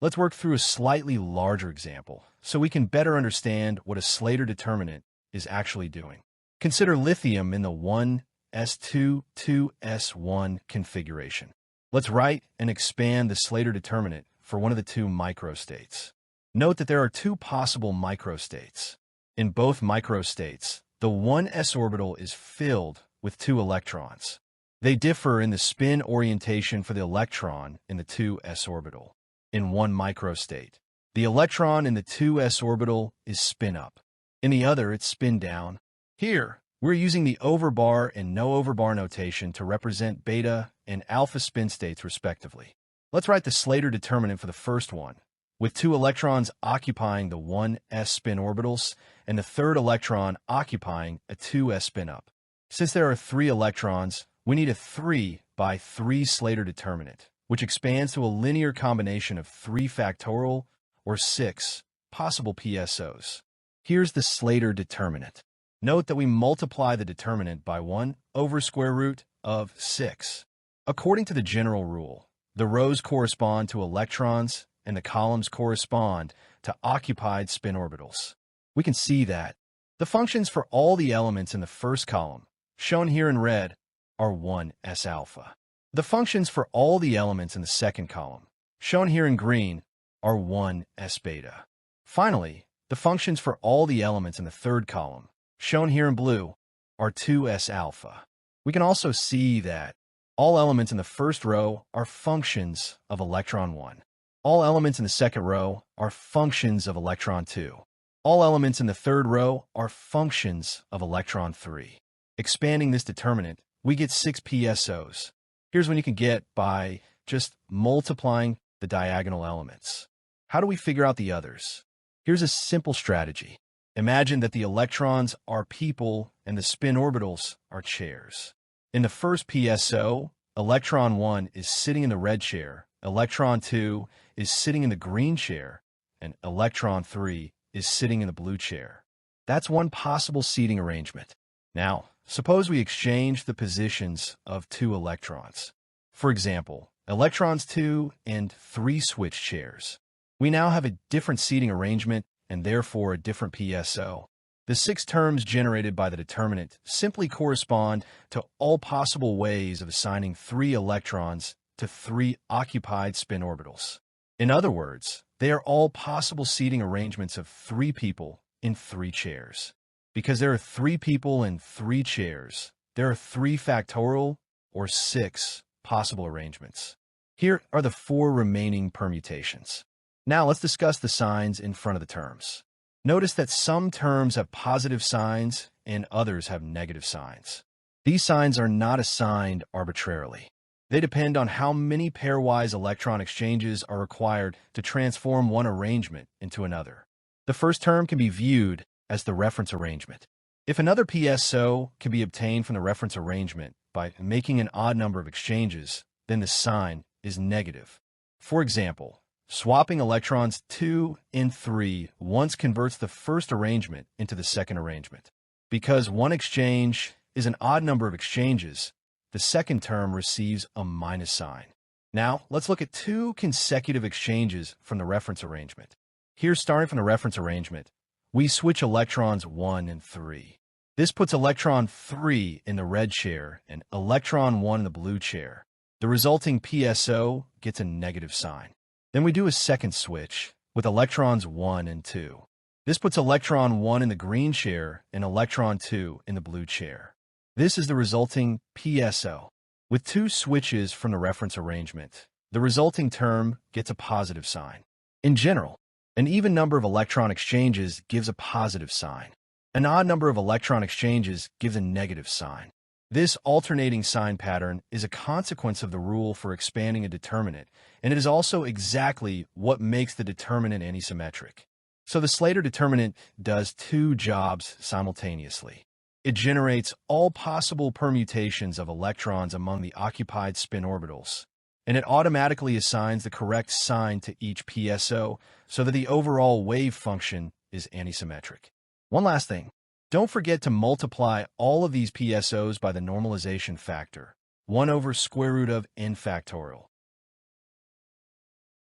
Let's work through a slightly larger example so we can better understand what a Slater determinant is actually doing. Consider lithium in the 1s2, 2s1 configuration. Let's write and expand the Slater determinant for one of the 2 microstates. Note that there are 2 possible microstates. In both microstates, the 1s orbital is filled with 2 electrons. They differ in the spin orientation for the electron in the 2s orbital. In one microstate, the electron in the 2s orbital is spin up. In the other, it's spin down. Here, we're using the overbar and no overbar notation to represent beta and alpha spin states respectively. Let's write the Slater determinant for the first one, with 2 electrons occupying the 1s spin orbitals and the third electron occupying a 2s spin up. Since there are 3 electrons, we need a 3 by 3 Slater determinant, which expands to a linear combination of 3 factorial or 6 possible PSOs. Here's the Slater determinant. Note that we multiply the determinant by 1 over square root of 6. According to the general rule, the rows correspond to electrons and the columns correspond to occupied spin orbitals. We can see that the functions for all the elements in the first column, shown here in red, are 1s alpha. The functions for all the elements in the second column, shown here in green, are 1s beta. Finally, the functions for all the elements in the third column, shown here in blue, are 2s alpha. We can also see that all elements in the first row are functions of electron 1. All elements in the second row are functions of electron 2. All elements in the third row are functions of electron 3. Expanding this determinant, we get 6 PSOs. Here's what you can get by just multiplying the diagonal elements. How do we figure out the others? Here's a simple strategy. Imagine that the electrons are people and the spin orbitals are chairs. In the first PSO, electron 1 is sitting in the red chair, electron 2 is sitting in the green chair, and electron 3 is sitting in the blue chair. That's one possible seating arrangement. Now, suppose we exchange the positions of 2 electrons. For example, electrons 2 and 3 switch chairs. We now have a different seating arrangement and therefore a different PSO. The 6 terms generated by the determinant simply correspond to all possible ways of assigning 3 electrons to 3 occupied spin orbitals. In other words, they are all possible seating arrangements of 3 people in 3 chairs. Because there are 3 people in 3 chairs, there are 3 factorial or 6 possible arrangements. Here are the 4 remaining permutations. Now let's discuss the signs in front of the terms. Notice that some terms have positive signs and others have negative signs. These signs are not assigned arbitrarily. They depend on how many pairwise electron exchanges are required to transform one arrangement into another. The first term can be viewed as the reference arrangement. If another PSO can be obtained from the reference arrangement by making an odd number of exchanges, then the sign is negative. For example, swapping electrons 2 and 3 once converts the first arrangement into the second arrangement. Because one exchange is an odd number of exchanges, the second term receives a minus sign. Now, let's look at 2 consecutive exchanges from the reference arrangement. Here, starting from the reference arrangement, we switch electrons 1 and 3. This puts electron 3 in the red chair and electron 1 in the blue chair. The resulting PSO gets a negative sign. Then we do a second switch with electrons 1 and 2. This puts electron 1 in the green chair and electron 2 in the blue chair. This is the resulting PSO. With 2 switches from the reference arrangement, the resulting term gets a positive sign. In general, an even number of electron exchanges gives a positive sign. An odd number of electron exchanges gives a negative sign. This alternating sign pattern is a consequence of the rule for expanding a determinant, and it is also exactly what makes the determinant anisymmetric. So the Slater determinant does 2 jobs simultaneously. It generates all possible permutations of electrons among the occupied spin orbitals, and it automatically assigns the correct sign to each PSO so that the overall wave function is anisymmetric. One last thing. Don't forget to multiply all of these PSOs by the normalization factor, 1 over square root of n factorial.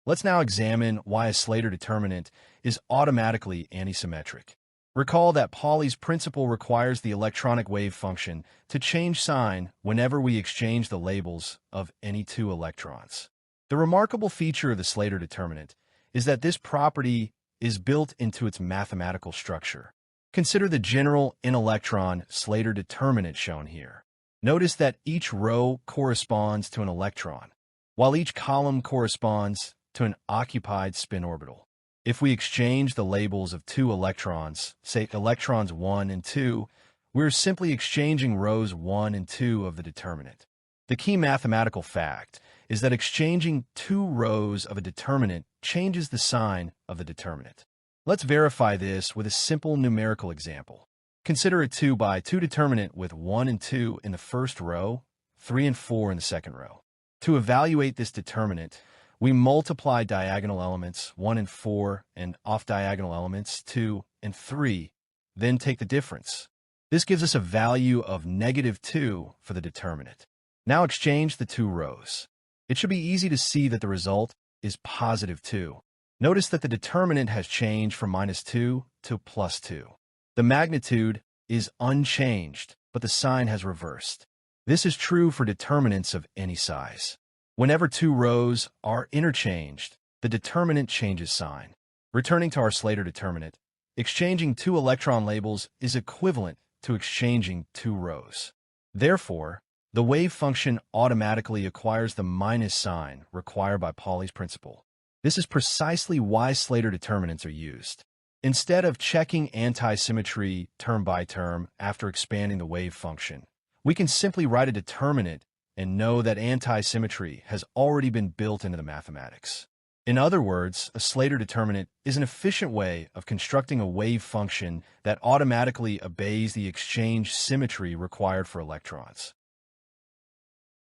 Let's now examine why a Slater determinant is automatically anisymmetric. Recall that Pauli's principle requires the electronic wave function to change sign whenever we exchange the labels of any 2 electrons. The remarkable feature of the Slater determinant is that this property is built into its mathematical structure. Consider the general in-electron Slater determinant shown here. Notice that each row corresponds to an electron, while each column corresponds to an occupied spin orbital. If we exchange the labels of two electrons, say electrons 1 and 2, we're simply exchanging rows 1 and 2 of the determinant. The key mathematical fact is that exchanging two rows of a determinant changes the sign of the determinant. Let's verify this with a simple numerical example. Consider a 2 by 2 determinant with 1 and 2 in the first row, 3 and 4 in the second row. To evaluate this determinant, we multiply diagonal elements 1 and 4 and off-diagonal elements 2 and 3, then take the difference. This gives us a value of -2 for the determinant. Now exchange the two rows. It should be easy to see that the result is +2. Notice that the determinant has changed from -2 to +2. The magnitude is unchanged, but the sign has reversed. This is true for determinants of any size. Whenever two rows are interchanged, the determinant changes sign. Returning to our Slater determinant, exchanging two electron labels is equivalent to exchanging two rows. Therefore, the wave function automatically acquires the minus sign required by Pauli's principle. This is precisely why Slater determinants are used. Instead of checking anti-symmetry term by term after expanding the wave function, we can simply write a determinant and know that anti-symmetry has already been built into the mathematics. In other words, a Slater determinant is an efficient way of constructing a wave function that automatically obeys the exchange symmetry required for electrons.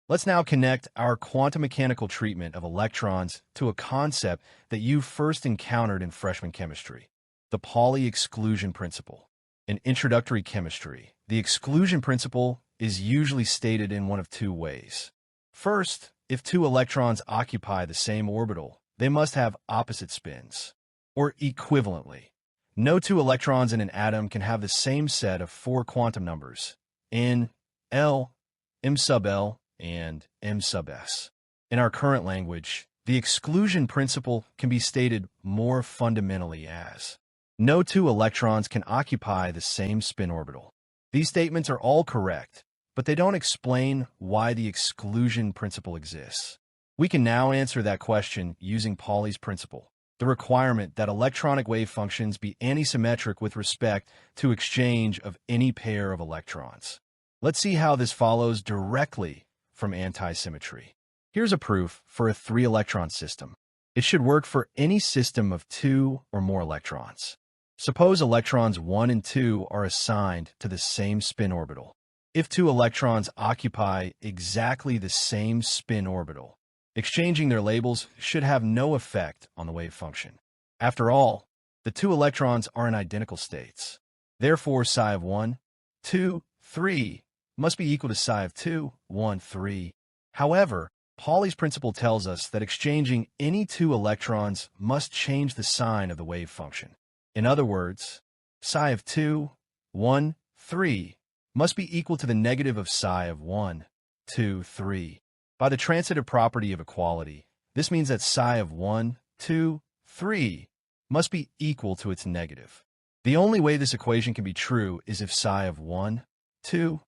Let's now connect our quantum mechanical treatment of electrons to a concept that you first encountered in freshman chemistry, the Pauli exclusion principle. In introductory chemistry, the exclusion principle is usually stated in one of two ways. First, if two electrons occupy the same orbital, they must have opposite spins. Or equivalently, no two electrons in an atom can have the same set of four quantum numbers, N, L, M sub L, and M sub S. In our current language, the exclusion principle can be stated more fundamentally as no two electrons can occupy the same spin orbital. These statements are all correct, but they don't explain why the exclusion principle exists. We can now answer that question using Pauli's principle, the requirement that electronic wave functions be anisymmetric with respect to exchange of any pair of electrons. Let's see how this follows directly from anti-symmetry. Here's a proof for a 3-electron system. It should work for any system of 2 or more electrons. Suppose electrons 1 and 2 are assigned to the same spin orbital. If two electrons occupy exactly the same spin orbital, exchanging their labels should have no effect on the wave function. After all, the two electrons are in identical states. Therefore, psi of 1, 2, 3 must be equal to psi of 2, 1, 3. However, Pauli's principle tells us that exchanging any two electrons must change the sign of the wave function. In other words, psi of 2, 1, 3 must be equal to the negative of psi of 1, 2, 3. By the transitive property of equality, this means that psi of 1, 2, 3 must be equal to its negative. The only way this equation can be true is if psi of 1, 2,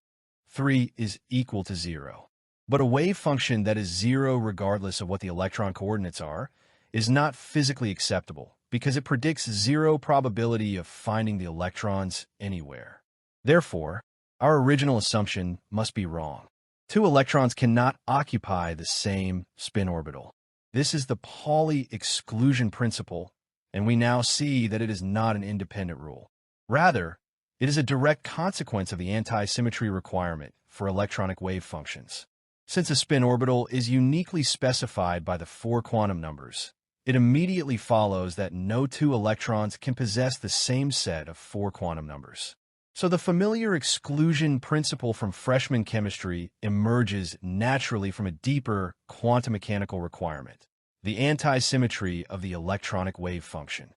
3 is equal to 0. But a wave function that is 0 regardless of what the electron coordinates are is not physically acceptable because it predicts 0 probability of finding the electrons anywhere. Therefore, our original assumption must be wrong. Two electrons cannot occupy the same spin orbital. This is the Pauli exclusion principle, and we now see that it is not an independent rule. Rather, it is a direct consequence of the anti-symmetry requirement for electronic wave functions. Since a spin orbital is uniquely specified by the 4 quantum numbers, it immediately follows that no two electrons can possess the same set of 4 quantum numbers. So the familiar exclusion principle from freshman chemistry emerges naturally from a deeper quantum mechanical requirement, the anti-symmetry of the electronic wave function.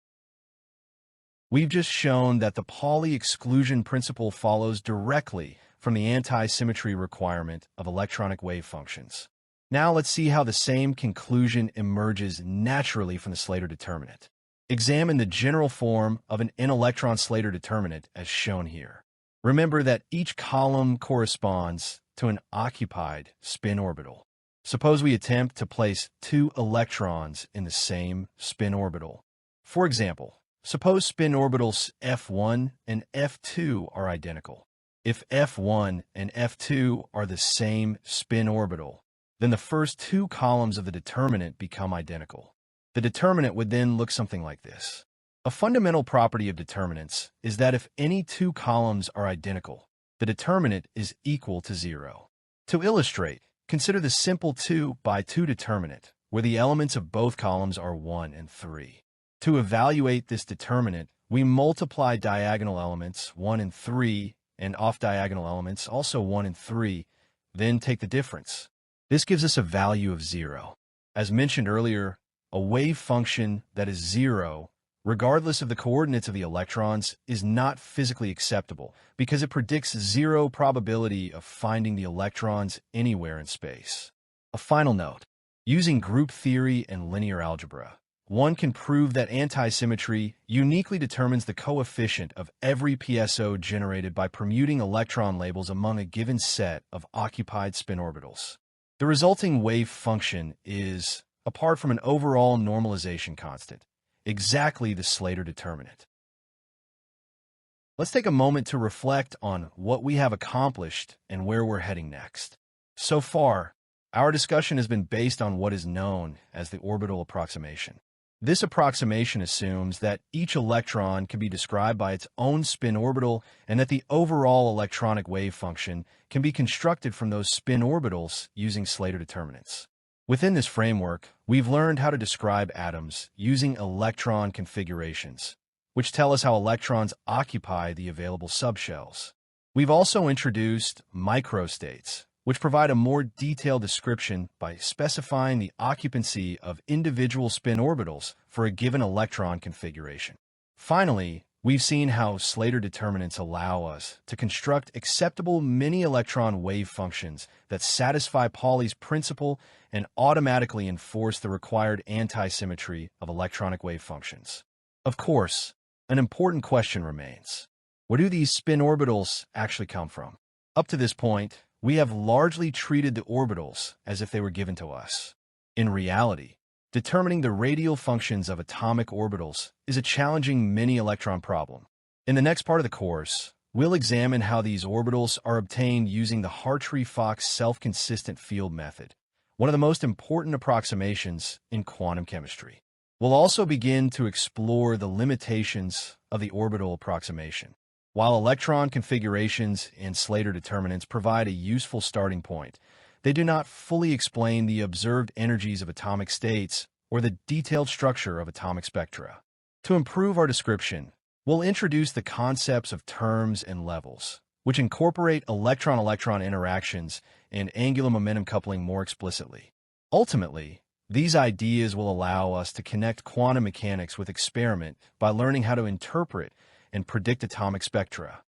We've just shown that the Pauli exclusion principle follows directly from the anti-symmetry requirement of electronic wave functions. Now let's see how the same conclusion emerges naturally from the Slater determinant. Examine the general form of an n-electron Slater determinant as shown here. Remember that each column corresponds to an occupied spin orbital. Suppose we attempt to place two electrons in the same spin orbital. For example, suppose spin orbitals F1 and F2 are identical. If F1 and F2 are the same spin orbital, then the first two columns of the determinant become identical. The determinant would then look something like this. A fundamental property of determinants is that if any two columns are identical, the determinant is equal to 0. To illustrate, consider the simple 2 by 2 determinant, where the elements of both columns are 1 and 3. To evaluate this determinant, we multiply diagonal elements 1 and 3 and off-diagonal elements also 1 and 3, then take the difference. This gives us a value of 0. As mentioned earlier, a wave function that is 0, regardless of the coordinates of the electrons, is not physically acceptable because it predicts 0 probability of finding the electrons anywhere in space. A final note, using group theory and linear algebra, one can prove that antisymmetry uniquely determines the coefficient of every PSO generated by permuting electron labels among a given set of occupied spin orbitals. The resulting wave function is, apart from an overall normalization constant, exactly the Slater determinant. Let's take a moment to reflect on what we have accomplished and where we're heading next. So far, our discussion has been based on what is known as the orbital approximation. This approximation assumes that each electron can be described by its own spin orbital and that the overall electronic wave function can be constructed from those spin orbitals using Slater determinants. Within this framework, we've learned how to describe atoms using electron configurations, which tell us how electrons occupy the available subshells. We've also introduced microstates, which provide a more detailed description by specifying the occupancy of individual spin orbitals for a given electron configuration. Finally, we've seen how Slater determinants allow us to construct acceptable mini-electron wave functions that satisfy Pauli's principle and automatically enforce the required antisymmetry of electronic wave functions. Of course, an important question remains. Where do these spin orbitals actually come from? Up to this point, we have largely treated the orbitals as if they were given to us. In reality, determining the radial functions of atomic orbitals is a challenging mini-electron problem. In the next part of the course, we'll examine how these orbitals are obtained using the Hartree-Fock self-consistent field method, one of the most important approximations in quantum chemistry. We'll also begin to explore the limitations of the orbital approximation. While electron configurations and Slater determinants provide a useful starting point, they do not fully explain the observed energies of atomic states or the detailed structure of atomic spectra. To improve our description, we'll introduce the concepts of terms and levels, which incorporate electron-electron interactions and angular momentum coupling more explicitly. Ultimately, these ideas will allow us to connect quantum mechanics with experiment by learning how to interpret and predict atomic spectra.